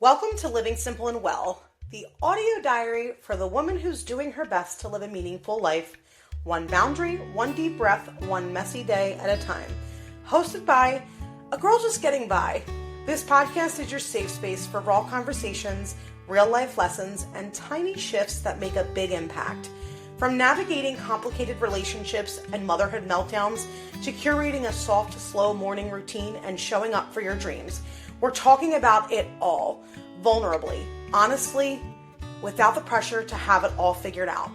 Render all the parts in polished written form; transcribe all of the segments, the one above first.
Welcome to Living Simple and Well, the audio diary for the woman who's doing her best to live a meaningful life, one boundary, one deep breath, one messy day at a time. Hosted by a girl just getting by. This podcast is your safe space for raw conversations, real life lessons, and tiny shifts that make a big impact. From navigating complicated relationships and motherhood meltdowns to curating a soft, slow morning routine and showing up for your dreams. We're talking about it all, vulnerably, honestly, without the pressure to have it all figured out.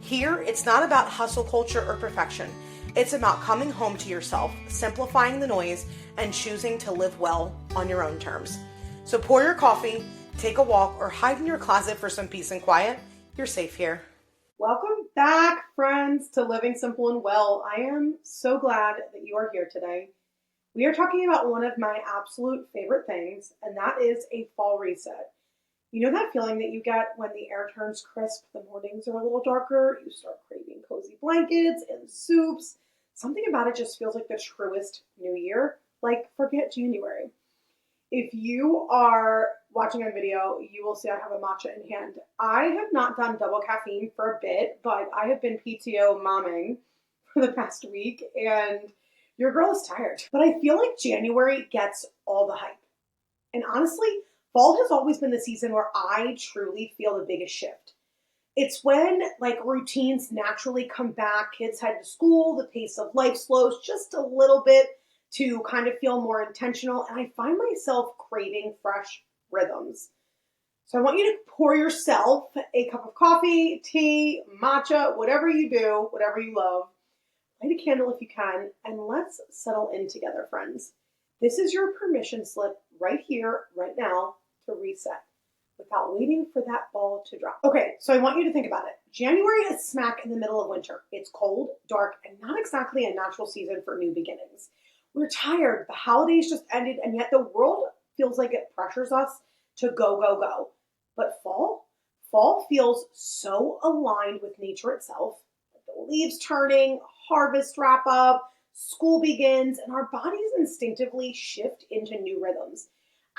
Here, it's not about hustle culture or perfection. It's about coming home to yourself, simplifying the noise, and choosing to live well on your own terms. So pour your coffee, take a walk, or hide in your closet for some peace and quiet. You're safe here. Welcome back, friends, to Living Simple and Well. I am so glad that you are here today. We are talking about one of my absolute favorite things, and that is a fall reset. You know that feeling that you get when the air turns crisp, the mornings are a little darker, you start craving cozy blankets and soups. Something about it just feels like the truest new year. Like, forget January. If you are watching on video, you will see I have a matcha in hand. I have not done double caffeine for a bit, but I have been PTO momming for the past week, and your girl is tired. But I feel like January gets all the hype. And honestly, fall has always been the season where I truly feel the biggest shift. It's when routines naturally come back, kids head to school, the pace of life slows just a little bit to kind of feel more intentional, and I find myself craving fresh rhythms. So I want you to pour yourself a cup of coffee, tea, matcha, whatever you do, whatever you love. Light a candle if you can, and let's settle in together, friends. This is your permission slip right here, right now, to reset without waiting for that ball to drop. Okay, so I want you to think about it. January is smack in the middle of winter. It's cold, dark, and not exactly a natural season for new beginnings. We're tired. The holidays just ended, and yet the world feels like it pressures us to go, go, go. But fall feels so aligned with nature itself. The leaves turning, harvest wrap up, school begins, and our bodies instinctively shift into new rhythms.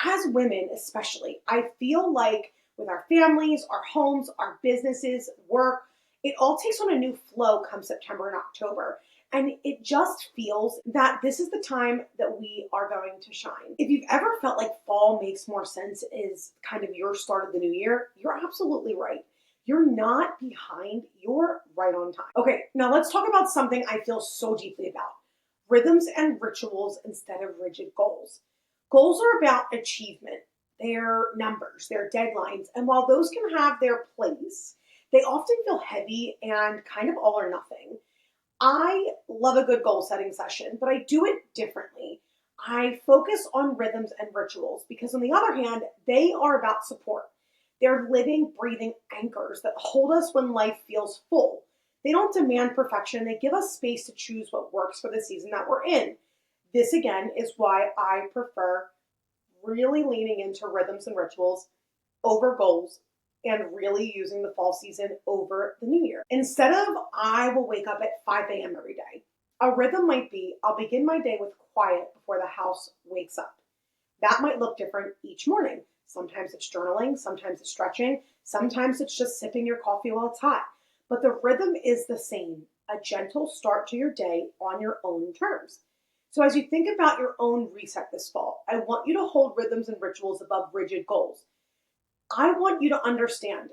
As women, especially, I feel like with our families, our homes, our businesses, work, it all takes on a new flow come September and October. And it just feels that this is the time that we are going to shine. If you've ever felt like fall makes more sense is kind of your start of the new year, you're absolutely right. You're not behind, you're right on time. Okay, now let's talk about something I feel so deeply about. Rhythms and rituals instead of rigid goals. Goals are about achievement. They're numbers, they're deadlines, and while those can have their place, they often feel heavy and kind of all or nothing. I love a good goal setting session, but I do it differently. I focus on rhythms and rituals because on the other hand, they are about support. They're living, breathing anchors that hold us when life feels full. They don't demand perfection. They give us space to choose what works for the season that we're in. This again is why I prefer really leaning into rhythms and rituals over goals and really using the fall season over the new year. Instead of I will wake up at 5 a.m. every day, a rhythm might be I'll begin my day with quiet before the house wakes up. That might look different each morning. Sometimes it's journaling, sometimes it's stretching, sometimes it's just sipping your coffee while it's hot. But the rhythm is the same, a gentle start to your day on your own terms. So as you think about your own reset this fall, I want you to hold rhythms and rituals above rigid goals. I want you to understand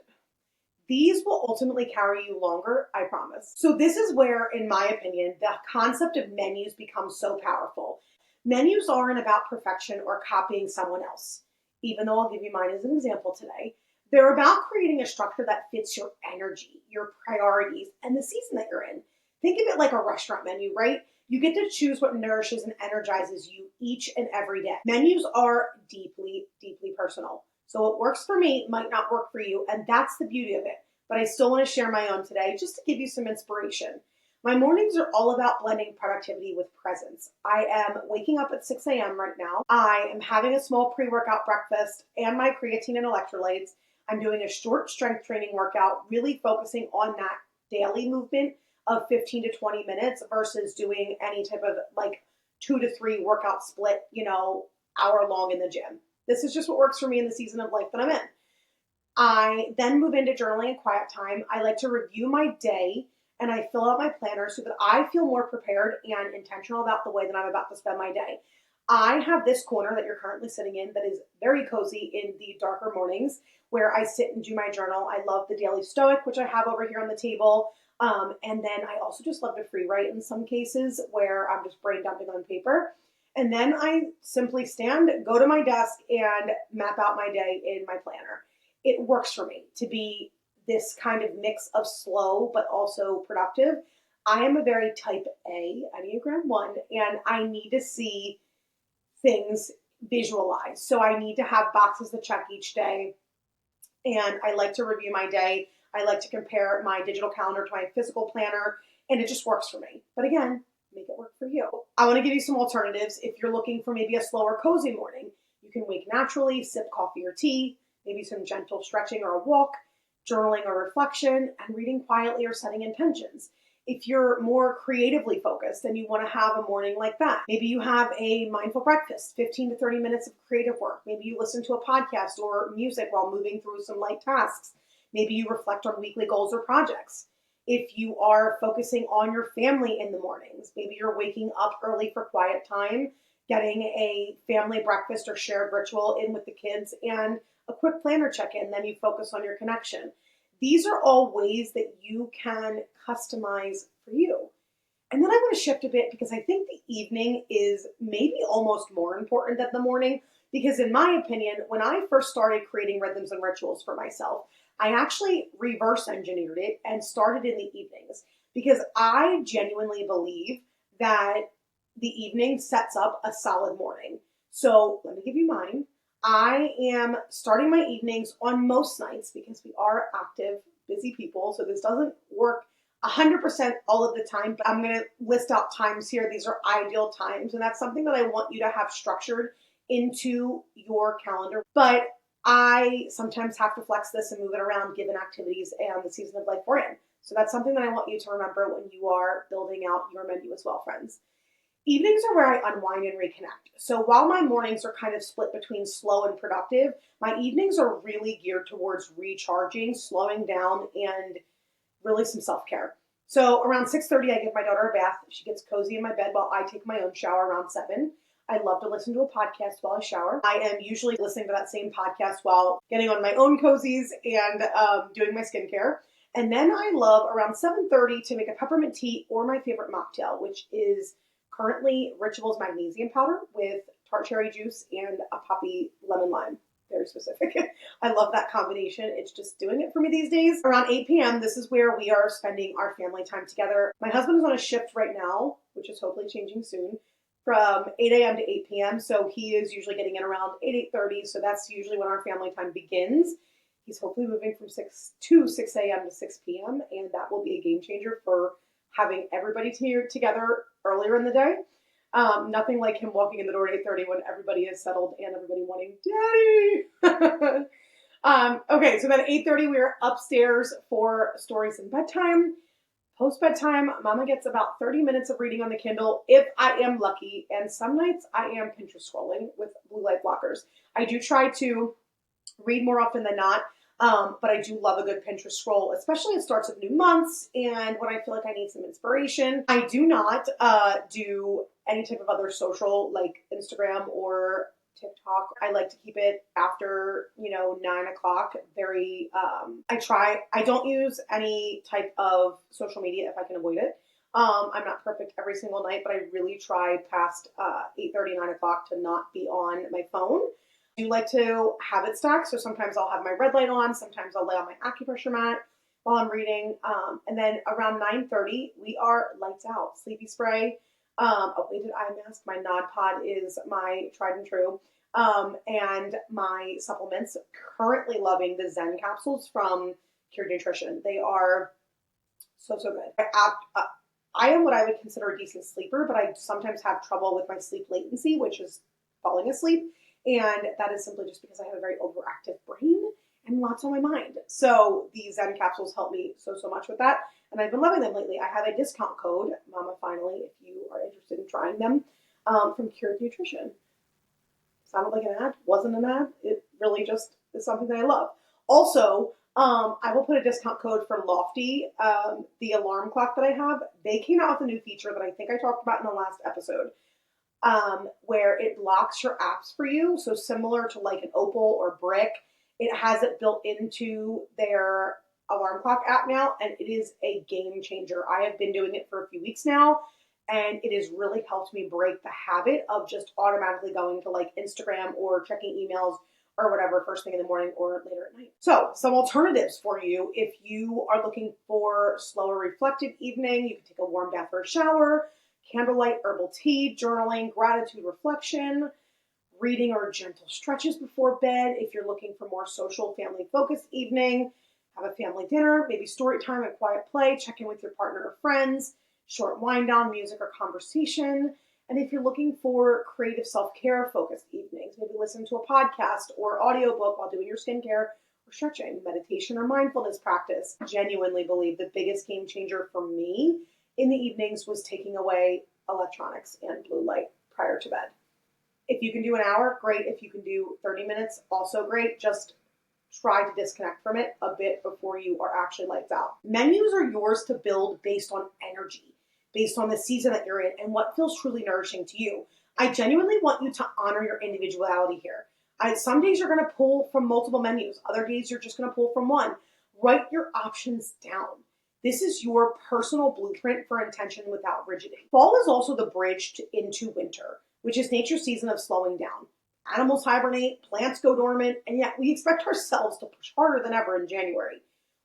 these will ultimately carry you longer, I promise. So this is where, in my opinion, the concept of menus becomes so powerful. Menus aren't about perfection or copying someone else, even though I'll give you mine as an example today. They're about creating a structure that fits your energy, your priorities, and the season that you're in. Think of it like a restaurant menu, right? You get to choose what nourishes and energizes you each and every day. Menus are deeply, deeply personal. So what works for me might not work for you, and that's the beauty of it. But I still want to share my own today just to give you some inspiration. My mornings are all about blending productivity with presence. I am waking up at 6 a.m. right now. I am having a small pre-workout breakfast and my creatine and electrolytes. I'm doing a short strength training workout, really focusing on that daily movement of 15 to 20 minutes versus doing any type of 2 to 3 workout split, hour long in the gym. This is just what works for me in the season of life that I'm in. I then move into journaling and quiet time. I like to review my day and I fill out my planner so that I feel more prepared and intentional about the way that I'm about to spend my day. I have this corner that you're currently sitting in that is very cozy in the darker mornings where I sit and do my journal. I love the Daily Stoic, which I have over here on the table. And then I also just love to free write in some cases where I'm just brain dumping on paper. And then I simply go to my desk and map out my day in my planner. It works for me to be this kind of mix of slow but also productive. I am a very type A, Enneagram 1, and I need to see things visualized. So I need to have boxes to check each day. And I like to review my day. I like to compare my digital calendar to my physical planner, and it just works for me. But again, make it work for you. I want to give you some alternatives. If you're looking for maybe a slower, cozy morning, you can wake naturally, sip coffee or tea, maybe some gentle stretching or a walk, journaling or reflection, and reading quietly or setting intentions. If you're more creatively focused and you want to have a morning like that, maybe you have a mindful breakfast, 15 to 30 minutes of creative work. Maybe you listen to a podcast or music while moving through some light tasks. Maybe you reflect on weekly goals or projects. If you are focusing on your family in the mornings, maybe you're waking up early for quiet time, getting a family breakfast or shared ritual in with the kids, and a quick planner check-in, then you focus on your connection. These are all ways that you can customize for you. And then I want to shift a bit because I think the evening is maybe almost more important than the morning, because in my opinion, when I first started creating rhythms and rituals for myself, I actually reverse engineered it and started in the evenings because I genuinely believe that the evening sets up a solid morning. So let me give you mine. I am starting my evenings on most nights because we are active, busy people. So this doesn't work 100% all of the time, but I'm going to list out times here. These are ideal times. And that's something that I want you to have structured into your calendar. But I sometimes have to flex this and move it around given activities and the season of life we're in. So that's something that I want you to remember when you are building out your menu as well, friends. Evenings are where I unwind and reconnect. So while my mornings are kind of split between slow and productive, my evenings are really geared towards recharging, slowing down, and really some self-care. So around 6:30, I give my daughter a bath. She gets cozy in my bed while I take my own shower around 7. I love to listen to a podcast while I shower. I am usually listening to that same podcast while getting on my own cozies and doing my skincare. And then I love around 7:30 to make a peppermint tea or my favorite mocktail, which is currently Rituals magnesium powder with tart cherry juice and a poppy lemon lime. Very specific. I love that combination. It's just doing it for me these days. Around 8 p.m., this is where we are spending our family time together. My husband is on a shift right now, which is hopefully changing soon, from 8 a.m. to 8 p.m. So he is usually getting in around 8:30. So that's usually when our family time begins. He's hopefully moving from 6 a.m. to 6 p.m. And that will be a game changer for having everybody here together earlier in the day. Nothing like him walking in the door at 8:30 when everybody is settled and everybody wanting daddy. Okay, so then at 8:30 we're upstairs for stories and bedtime. Post bedtime, Mama gets about 30 minutes of reading on the Kindle if I am lucky, and some nights I am Pinterest scrolling with blue light blockers. I do try to read more often than not, but I do love a good Pinterest scroll, especially at starts of new months and when I feel like I need some inspiration. I do not do any type of other social like Instagram or TikTok. I like to keep it after, 9 o'clock. I don't use any type of social media if I can avoid it. I'm not perfect every single night, but I really try past 8:30, 9 o'clock to not be on my phone. I do like to habit stack, so sometimes I'll have my red light on, sometimes I'll lay on my acupressure mat while I'm reading, and then around 9:30, we are lights out. Sleepy spray, a weighted eye mask, my Nod Pod is my tried and true, and my supplements. Currently loving the Zen capsules from Cured Nutrition. They are so good. I am what I would consider a decent sleeper, but I sometimes have trouble with my sleep latency, which is falling asleep. And that is simply just because I have a very overactive brain and lots on my mind. So these Zen capsules help me so much with that. And I've been loving them lately. I have a discount code, Mama Finally, if you are interested in trying them, from Cured Nutrition. Sounded like an ad, wasn't an ad. It really just is something that I love. Also, I will put a discount code for Lofty, the alarm clock that I have. They came out with a new feature that I think I talked about in the last episode, where it locks your apps for you. So similar to like an Opal or Brick, it has it built into their alarm clock app now, and it is a game changer. I have been doing it for a few weeks now, and it has really helped me break the habit of just automatically going to like Instagram or checking emails or whatever first thing in the morning or later at night. So some alternatives for you if you are looking for slower reflective evening. You can take a warm bath or a shower, candlelight, herbal tea, journaling, gratitude, reflection, reading or gentle stretches before bed. If you're looking for more social, family-focused evening, have a family dinner, maybe story time and quiet play, check in with your partner or friends, short wind down, music or conversation. And if you're looking for creative self-care focused evenings, maybe listen to a podcast or audiobook while doing your skincare or stretching, meditation or mindfulness practice. I genuinely believe the biggest game changer for me in the evenings was taking away electronics and blue light prior to bed. If you can do an hour, great. If you can do 30 minutes, also great. Just try to disconnect from it a bit before you are actually lights out. Menus are yours to build based on energy, based on the season that you're in and what feels truly nourishing to you. I genuinely want you to honor your individuality here. Some days you're going to pull from multiple menus. Other days you're just going to pull from one. Write your options down. This is your personal blueprint for intention without rigidity. Fall is also the bridge into winter, which is nature's season of slowing down. Animals hibernate, plants go dormant, and yet we expect ourselves to push harder than ever in January.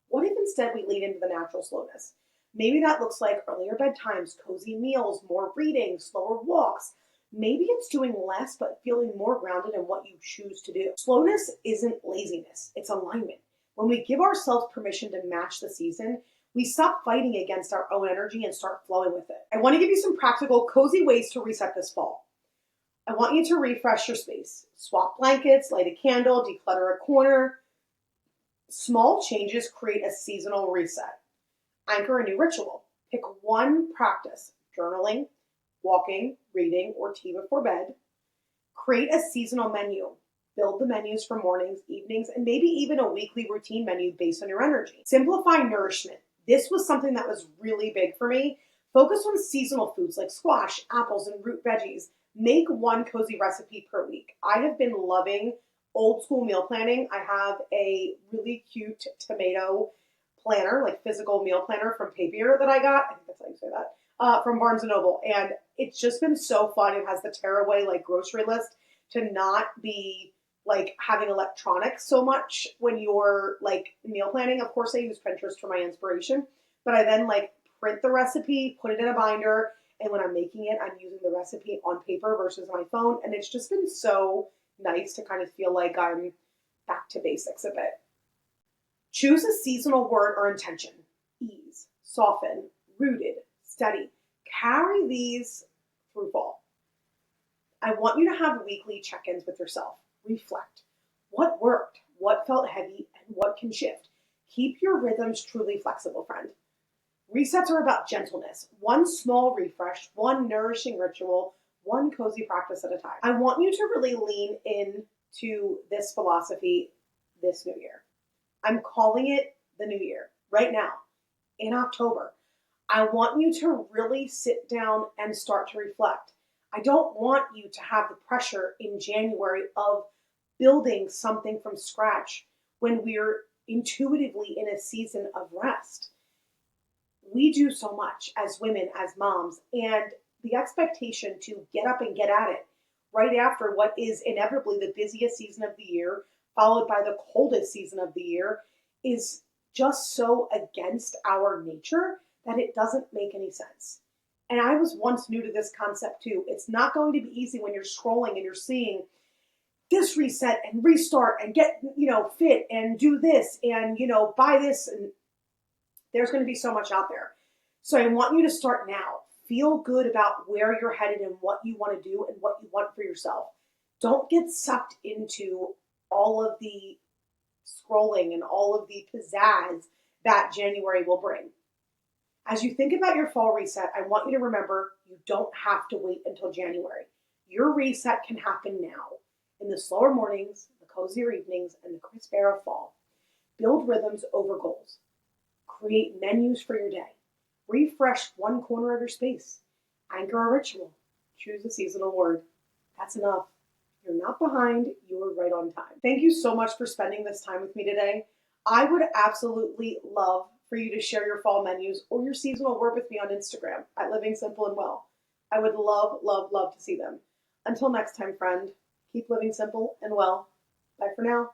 What if instead we lean into the natural slowness? Maybe that looks like earlier bedtimes, cozy meals, more reading, slower walks. Maybe it's doing less but feeling more grounded in what you choose to do. Slowness isn't laziness, it's alignment. When we give ourselves permission to match the season, we stop fighting against our own energy and start flowing with it. I want to give you some practical, cozy ways to reset this fall. I want you to refresh your space. Swap blankets, light a candle, declutter a corner. Small changes create a seasonal reset. Anchor a new ritual. Pick one practice, journaling, walking, reading, or tea before bed. Create a seasonal menu. Build the menus for mornings, evenings, and maybe even a weekly routine menu based on your energy. Simplify nourishment. This was something that was really big for me. Focus on seasonal foods like squash, apples, and root veggies. Make one cozy recipe per week. I have been loving old school meal planning. I have a really cute tomato planner, like physical meal planner from Papier that I got. I think that's how you say that. From Barnes & Noble. And it's just been so fun. It has the tearaway like grocery list to not be like having electronics so much when you're like meal planning. Of course I use Pinterest for my inspiration, but I then like print the recipe, put it in a binder, and when I'm making it, I'm using the recipe on paper versus my phone. And it's just been so nice to kind of feel like I'm back to basics a bit. Choose a seasonal word or intention. Ease, soften, rooted, steady. Carry these through fall. I want you to have weekly check-ins with yourself. Reflect. What worked? What felt heavy? And what can shift? Keep your rhythms truly flexible, friend. Resets are about gentleness. One small refresh, one nourishing ritual, one cozy practice at a time. I want you to really lean into this philosophy this new year. I'm calling it the new year right now in October. I want you to really sit down and start to reflect. I don't want you to have the pressure in January of building something from scratch when we're intuitively in a season of rest. We do so much as women, as moms, and the expectation to get up and get at it right after what is inevitably the busiest season of the year, followed by the coldest season of the year, is just so against our nature that it doesn't make any sense. And I was once new to this concept too. It's not going to be easy when you're scrolling and you're seeing this reset and restart and get, fit and do this and, buy this. And there's going to be so much out there. So I want you to start now. Feel good about where you're headed and what you want to do and what you want for yourself. Don't get sucked into all of the scrolling and all of the pizzazz that January will bring. As you think about your fall reset, I want you to remember you don't have to wait until January. Your reset can happen now. In the slower mornings, the cozier evenings, and the crisp air of fall, build rhythms over goals. Create menus for your day. Refresh one corner of your space. Anchor a ritual. Choose a seasonal word. That's enough. You're not behind, you're right on time. Thank you so much for spending this time with me today. I would absolutely love for you to share your fall menus or your seasonal word with me on Instagram at Living Simple and Well. I would love, love, love to see them. Until next time, friend, keep living simple and well. Bye for now.